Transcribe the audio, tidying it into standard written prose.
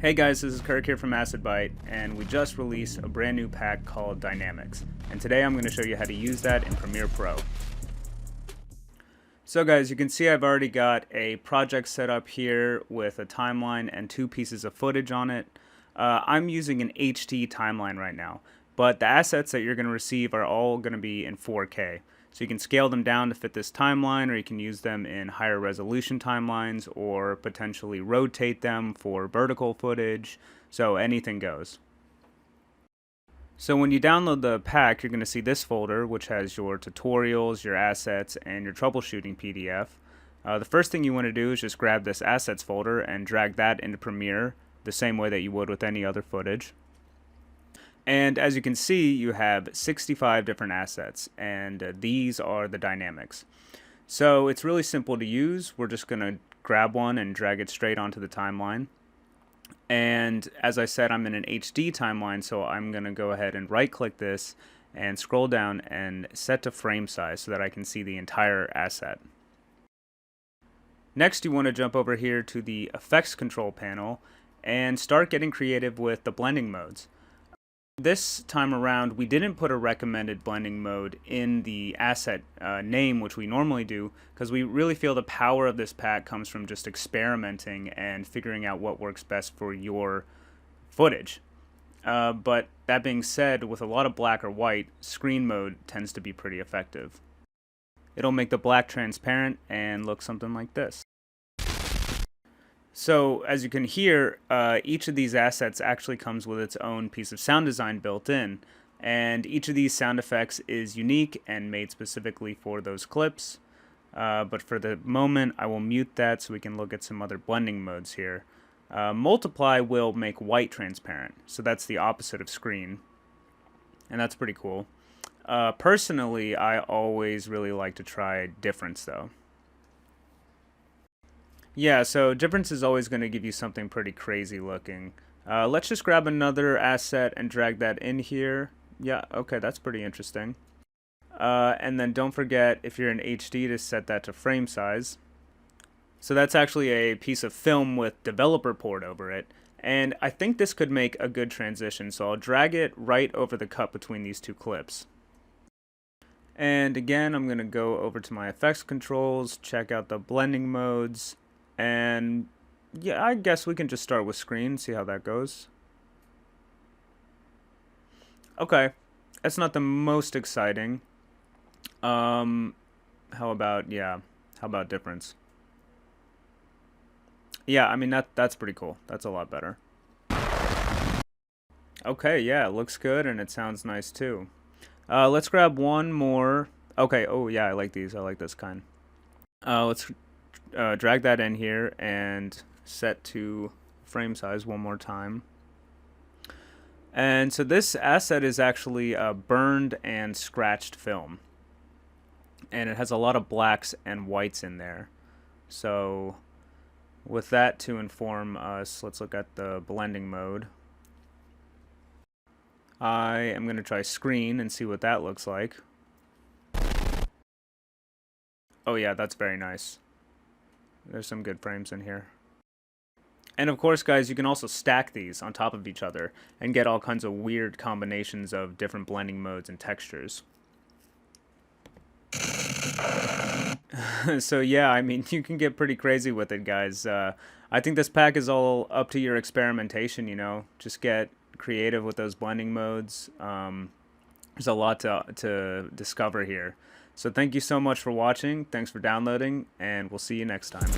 Hey guys, this is Kirk here from ACIDBITE, and we just released a brand new pack called DYNAMIXXX, and today I'm going to show you how to use that in Premiere Pro. So guys, you can see I've already got a project set up here with a timeline and two pieces of footage on it. I'm using an HD timeline right now, but the assets that you're going to receive are all going to be in 4K. So you can scale them down to fit this timeline, or you can use them in higher resolution timelines, or potentially rotate them for vertical footage, so anything goes. So when you download the pack, you're going to see this folder, which has your tutorials, your assets, and your troubleshooting PDF. The first thing you want to do is just grab this assets folder and drag that into Premiere, the same way that you would with any other footage. And as you can see, you have 65 different assets, and these are the DYNAMIXXX. So it's really simple to use. We're just going to grab one and drag it straight onto the timeline. And as I said, I'm in an HD timeline, so I'm going to go ahead and right-click this and scroll down and set to frame size so that I can see the entire asset. Next, you want to jump over here to the effects control panel and start getting creative with the blending modes. This time around, we didn't put a recommended blending mode in the asset name, which we normally do, because we really feel the power of this pack comes from just experimenting and figuring out what works best for your footage. But that being said, with a lot of black or white, screen mode tends to be pretty effective. It'll make the black transparent and look something like this. So as you can hear, each of these assets actually comes with its own piece of sound design built in, and each of these sound effects is unique and made specifically for those clips. But for the moment, I will mute that so we can look at some other blending modes here. Multiply will make white transparent, so that's the opposite of screen, and that's pretty cool. Personally, I always really like to try difference though. Yeah, so difference is always going to give you something pretty crazy looking. Let's just grab another asset and drag that in here. Yeah, okay, that's pretty interesting. And then don't forget, if you're in HD, to set that to frame size. So that's actually a piece of film with developer port over it. And I think this could make a good transition, so I'll drag it right over the cut between these two clips. And again, I'm going to go over to my effects controls, check out the blending modes. And yeah, I guess we can just start with screen, see how that goes. Okay, that's not the most exciting. How about difference? Yeah, I mean that's pretty cool. That's a lot better. Okay, yeah, it looks good and it sounds nice too. Let's grab one more. Okay, oh yeah, I like these. I like this kind. Let's drag that in here and set to frame size one more time. And so this asset is actually burned and scratched film, and it has a lot of blacks and whites in there. So with that to inform us, let's look at the blending mode. I am going to try screen and see what that looks like. Oh yeah, that's very nice. There's some good frames in here. And of course, guys, you can also stack these on top of each other and get all kinds of weird combinations of different blending modes and textures. So yeah, I mean, you can get pretty crazy with it, guys. I think this pack is all up to your experimentation, you know. Just get creative with those blending modes. There's a lot to discover here. So thank you so much for watching. Thanks for downloading, and we'll see you next time.